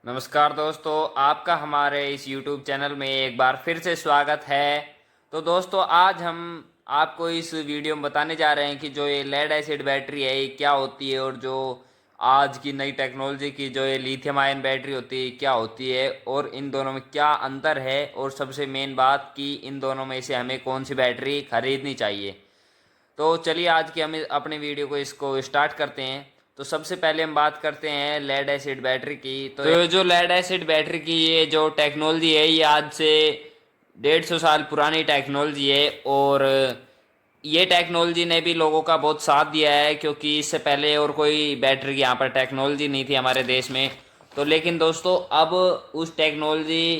नमस्कार दोस्तों, आपका हमारे इस YouTube चैनल में एक बार फिर से स्वागत है। तो दोस्तों, आज हम आपको इस वीडियो में बताने जा रहे हैं कि जो ये लेड एसिड बैटरी है ये क्या होती है, और जो आज की नई टेक्नोलॉजी की जो ये लिथियम आयन बैटरी होती है क्या होती है, और इन दोनों में क्या अंतर है, और सबसे मेन बात कि इन दोनों में से हमें कौन सी बैटरी खरीदनी चाहिए। तो चलिए आज की हम अपने वीडियो को इसको स्टार्ट करते हैं। तो सबसे पहले हम बात करते हैं लेड एसिड बैटरी की। तो ये जो लेड एसिड बैटरी की ये जो टेक्नोलॉजी है ये आज से 150 साल पुरानी टेक्नोलॉजी है, और ये टेक्नोलॉजी ने भी लोगों का बहुत साथ दिया है, क्योंकि इससे पहले और कोई बैटरी की यहाँ पर टेक्नोलॉजी नहीं थी हमारे देश में। तो लेकिन दोस्तों, अब उस टेक्नोलॉजी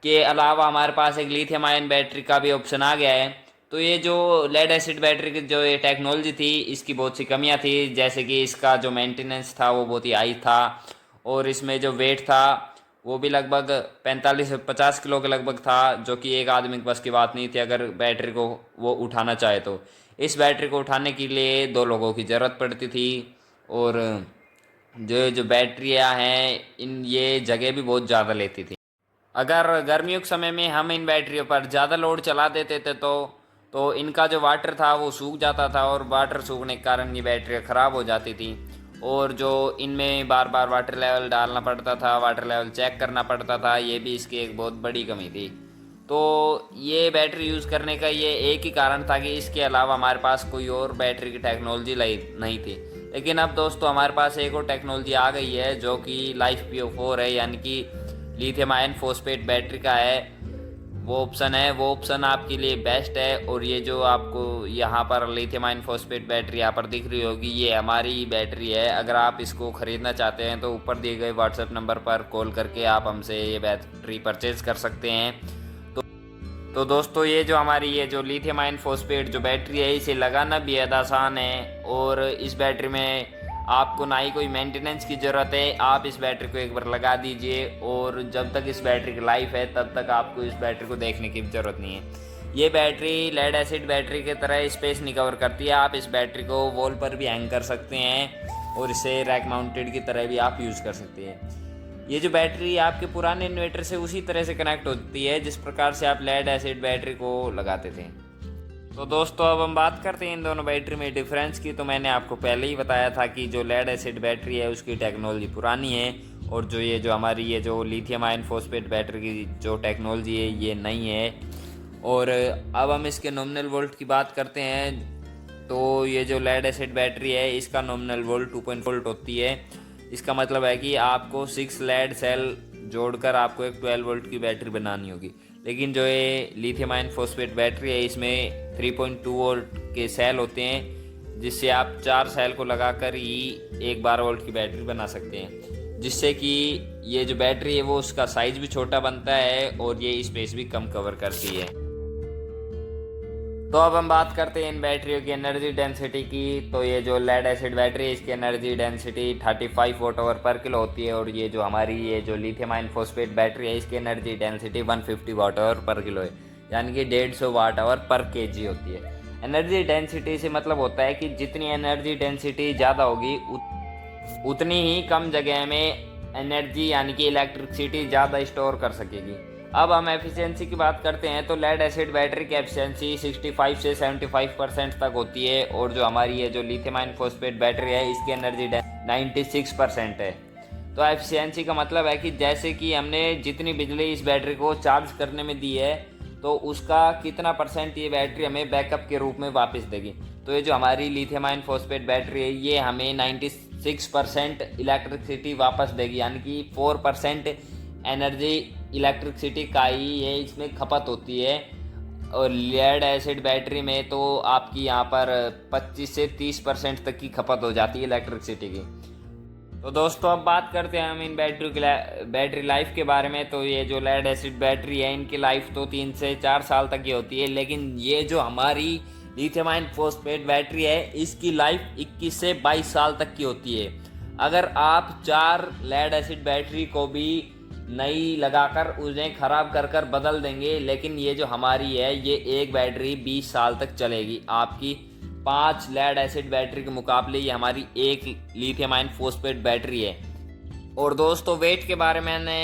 के अलावा हमारे पास एक लिथियम आयन बैटरी का भी ऑप्शन आ गया है। तो ये जो लेड एसिड बैटरी की जो ये टेक्नोलॉजी थी इसकी बहुत सी कमियां थी, जैसे कि इसका जो मेंटेनेंस था वो बहुत ही हाई था, और इसमें जो वेट था वो भी लगभग 45 से 50 किलो के लगभग था, जो कि एक आदमी के बस की बात नहीं थी अगर बैटरी को वो उठाना चाहे तो। इस बैटरी को उठाने के लिए दो लोगों की ज़रूरत पड़ती थी, और जो जो बैटरियाँ हैं इन ये जगह भी बहुत ज़्यादा लेती थी। अगर गर्मियों के समय में हम इन बैटरियों पर ज़्यादा लोड चला देते थे तो इनका जो वाटर था वो सूख जाता था, और वाटर सूखने के कारण ये बैटरियाँ ख़राब हो जाती थी, और जो इनमें बार बार वाटर लेवल डालना पड़ता था, वाटर लेवल चेक करना पड़ता था, ये भी इसकी एक बहुत बड़ी कमी थी। तो ये बैटरी यूज़ करने का ये एक ही कारण था कि इसके अलावा हमारे पास कोई और बैटरी की टेक्नोलॉजी नहीं थी। लेकिन अब दोस्तों हमारे पास एक और टेक्नोलॉजी आ गई है जो कि लाइफ PO4 है, यानी कि लिथियम आयन फॉस्फेट बैटरी का है। वो ऑप्शन आपके लिए बेस्ट है। और ये जो आपको यहाँ पर लिथियम आयन फॉस्फेट बैटरी यहाँ पर दिख रही होगी, ये हमारी बैटरी है। अगर आप इसको ख़रीदना चाहते हैं तो ऊपर दिए गए व्हाट्सएप नंबर पर कॉल करके आप हमसे ये बैटरी परचेज़ कर सकते हैं। तो तो दोस्तों, ये जो हमारी ये जो लिथियम आयन फॉस्फेट जो बैटरी है इसे लगाना भी आसान है, और इस बैटरी में आपको ना ही कोई मेंटेनेंस की ज़रूरत है। आप इस बैटरी को एक बार लगा दीजिए, और जब तक इस बैटरी की लाइफ है तब तक आपको इस बैटरी को देखने की ज़रूरत नहीं है। ये बैटरी लेड एसिड बैटरी की तरह स्पेस नहीं कवर करती है। आप इस बैटरी को वॉल पर भी हैंग कर सकते हैं, और इसे रैक माउंटेड की तरह भी आप यूज़ कर सकते हैं। ये जो बैटरी आपके पुराने इन्वर्टर से उसी तरह से कनेक्ट होती है जिस प्रकार से आप लेड एसिड बैटरी को लगाते थे। तो दोस्तों, अब हम बात करते हैं इन दोनों बैटरी में डिफरेंस की। तो मैंने आपको पहले ही बताया था कि जो लेड एसिड बैटरी है उसकी टेक्नोलॉजी पुरानी है, और जो हमारी ये जो लिथियम आयन फॉस्फेट बैटरी की जो टेक्नोलॉजी है ये नई है। और अब हम इसके नॉमिनल वोल्ट की बात करते हैं। तो ये जो लेड एसिड बैटरी है इसका नॉमिनल वोल्ट 2.4 वोल्ट होती है। इसका मतलब है कि आपको 6 लेड सेल जोड़कर आपको एक 12 वोल्ट की बैटरी बनानी होगी। लेकिन जो ये लिथियम आयन फॉस्फेट बैटरी है इसमें 3.2 वोल्ट के सेल होते हैं, जिससे आप 4 सेल को लगाकर ही एक 12 वोल्ट की बैटरी बना सकते हैं, जिससे कि ये जो बैटरी है वो उसका साइज़ भी छोटा बनता है, और ये स्पेस भी कम कवर करती है। तो अब हम बात करते हैं इन बैटरियों की एनर्जी डेंसिटी की। तो ये जो लेड एसिड बैटरी है इसकी एनर्जी डेंसिटी 35 वाट आवर पर किलो होती है, और ये जो हमारी ये जो लिथियम आयन फॉस्फेट बैटरी है इसकी एनर्जी डेंसिटी 150 वाट आवर पर किलो है, यानी कि 150 वाट आवर पर केजी होती है। एनर्जी डेंसिटी से मतलब होता है कि जितनी एनर्जी डेंसिटी ज़्यादा होगी उतनी ही कम जगह में एनर्जी यानी कि इलेक्ट्रिसिटी ज़्यादा स्टोर कर सकेगी। अब हम एफिशिएंसी की बात करते हैं। तो लेड एसिड बैटरी की एफिशिएंसी 65 से 75% तक होती है, और जो हमारी ये जो लिथियम आयन फॉस्फेट बैटरी है इसकी एनर्जी 96% है। तो एफिशिएंसी का मतलब है कि जैसे कि हमने जितनी बिजली इस बैटरी को चार्ज करने में दी है तो उसका कितना परसेंट ये बैटरी हमें बैकअप के रूप में वापस देगी। तो ये जो हमारी लिथियम आयन फॉस्फेट बैटरी है ये हमें 96% इलेक्ट्रिसिटी वापस देगी, यानी कि 4% एनर्जी इलेक्ट्रिसिटी का ही ये इसमें खपत होती है। और लेड एसिड बैटरी में तो आपकी यहाँ पर 25 से 30% तक की खपत हो जाती है इलेक्ट्रिसिटी की। तो दोस्तों, अब बात करते हैं हम इन बैटरी लाइफ के बारे में। तो ये जो लेड एसिड बैटरी है इनकी लाइफ तो 3 से 4 साल तक की होती है, लेकिन ये जो हमारी लिथियम आयन फॉस्फेट बैटरी है इसकी लाइफ 21 से 22 साल तक की होती है। अगर आप 4 लेड एसिड बैटरी को भी नई लगाकर उन्हें ख़राब कर कर बदल देंगे, लेकिन ये जो हमारी है ये एक बैटरी 20 साल तक चलेगी। आपकी 5 लेड एसिड बैटरी के मुकाबले ये हमारी एक लिथियम आयन फॉस्फेट बैटरी है। और दोस्तों वेट के बारे में मैंने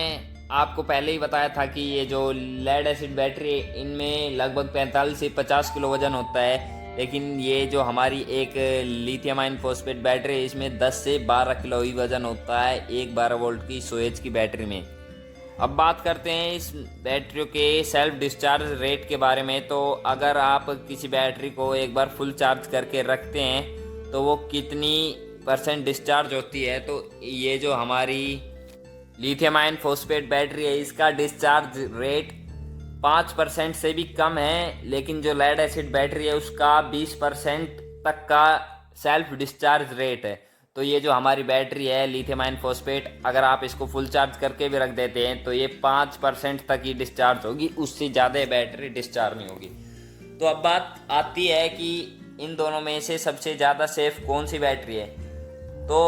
आपको पहले ही बताया था कि ये जो लेड एसिड बैटरी इनमें लगभग 45 से 50 किलो वजन होता है, लेकिन ये जो हमारी एक लिथियम आयन फॉस्फेट बैटरी है इसमें 10 से 12 किलो ही वजन होता है एक 12 वोल्ट की सोएच की बैटरी में। अब बात करते हैं इस बैटरियों के सेल्फ डिस्चार्ज रेट के बारे में। तो अगर आप किसी बैटरी को एक बार फुल चार्ज करके रखते हैं तो वो कितनी % डिस्चार्ज होती है, तो ये जो हमारी लिथियम आयन फॉस्फेट बैटरी है इसका डिस्चार्ज रेट 5% से भी कम है, लेकिन जो लेड एसिड बैटरी है उसका 20% तक का सेल्फ डिस्चार्ज रेट है। तो ये जो हमारी बैटरी है लिथियम आयन फॉस्फेट, अगर आप इसको फुल चार्ज करके भी रख देते हैं तो ये 5% तक ही डिस्चार्ज होगी, उससे ज़्यादा बैटरी डिस्चार्ज नहीं होगी। तो अब बात आती है कि इन दोनों में से सबसे ज़्यादा सेफ कौन सी बैटरी है। तो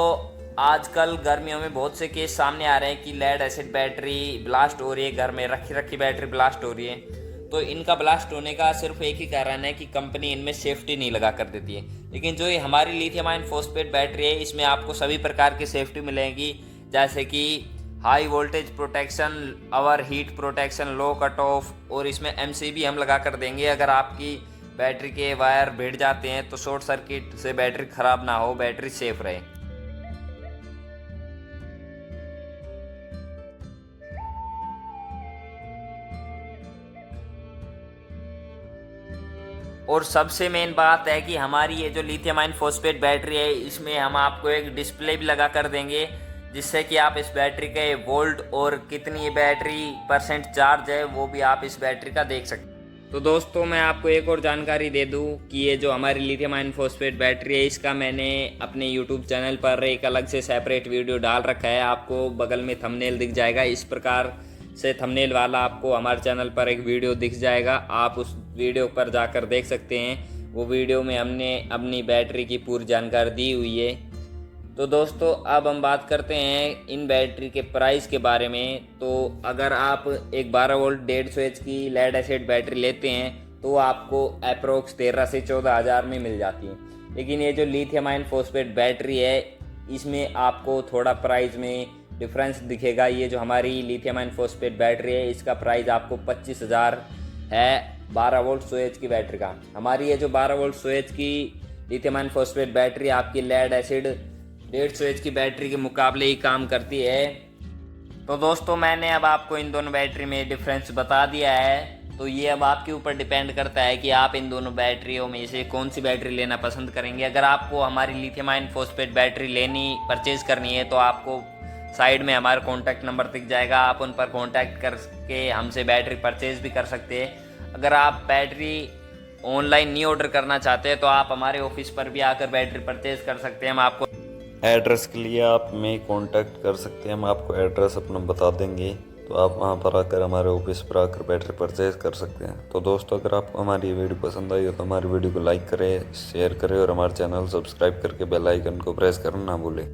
आजकल गर्मियों में बहुत से केस सामने आ रहे हैं कि लेड एसिड बैटरी ब्लास्ट हो रही है, घर में रखी रखी बैटरी ब्लास्ट हो रही है। तो इनका ब्लास्ट होने का सिर्फ एक ही कारण है कि कंपनी इनमें सेफ्टी नहीं लगा कर देती है। लेकिन जो ये हमारी लिथियम आयन फॉस्फेट बैटरी है इसमें आपको सभी प्रकार की सेफ्टी मिलेगी, जैसे कि high voltage protection, over heat protection, low cut off, और इसमें MCB हम लगा कर देंगे। अगर आपकी बैटरी के वायर भिड़ जाते हैं तो शॉर्ट सर्किट से बैटरी ख़राब ना हो, बैटरी सेफ रहे। और सबसे मेन बात है कि हमारी ये जो लिथियम आयन फॉस्फेट बैटरी है इसमें हम आपको एक डिस्प्ले भी लगा कर देंगे, जिससे कि आप इस बैटरी के वोल्ट और कितनी ये बैटरी % चार्ज है वो भी आप इस बैटरी का देख सकते हैं। तो दोस्तों मैं आपको एक और जानकारी दे दूं कि ये जो हमारी लिथियम आयन फॉस्फेट बैटरी है इसका मैंने अपने YouTube चैनल पर एक अलग से सेपरेट वीडियो डाल रखा है। आपको बगल में थंबनेल दिख जाएगा, इस प्रकार से थंबनेल वाला आपको हमारे चैनल पर एक वीडियो दिख जाएगा, आप उस वीडियो पर जाकर देख सकते हैं। वो वीडियो में हमने अपनी बैटरी की पूरी जानकारी दी हुई है। तो दोस्तों अब हम बात करते हैं इन बैटरी के प्राइस के बारे में। तो अगर आप एक 12 वोल्ट 150 एच की लेड एसिड बैटरी लेते हैं तो आपको अप्रोक्स 13 से 14 हज़ार में मिल जाती है। लेकिन ये जो लिथियम आयन फॉस्फेट बैटरी है इसमें आपको थोड़ा प्राइस में डिफरेंस दिखेगा। ये जो हमारी लिथियम आयन फॉस्फेट बैटरी है इसका प्राइस आपको 25,000 है 12 वोल्ट 100 एच की बैटरी का। हमारी ये जो 12 वोल्ट 100 एच की लिथियम आयन फॉस्फेट बैटरी आपकी लेड एसिड 150 एच की बैटरी के मुकाबले ही काम करती है। तो दोस्तों मैंने अब आपको इन दोनों बैटरी में डिफरेंस बता दिया है। तो ये अब आपके ऊपर डिपेंड करता है कि आप इन दोनों बैटरियों में से कौन सी बैटरी लेना पसंद करेंगे। अगर आपको हमारी lithium ion phosphate battery purchase करनी है तो आपको साइड में हमारा कॉन्टैक्ट नंबर दिख जाएगा, आप उन पर कॉन्टैक्ट करके हमसे बैटरी परचेज भी कर सकते हैं। अगर आप बैटरी ऑनलाइन नहीं ऑर्डर करना चाहते हैं तो आप हमारे ऑफिस पर भी आकर बैटरी परचेज कर सकते हैं। हम आपको एड्रेस के लिए आप में कांटेक्ट कर सकते हैं, हम आपको एड्रेस अपना बता देंगे, तो आप वहां पर आकर हमारे ऑफिस पर आकर बैटरी परचेज कर सकते हैं। तो दोस्तों अगर आपको हमारी ये वीडियो पसंद आई हो तो हमारी वीडियो को लाइक करें, शेयर करें और हमारे चैनल सब्सक्राइब करके बेल आइकन को प्रेस करना ना भूलें।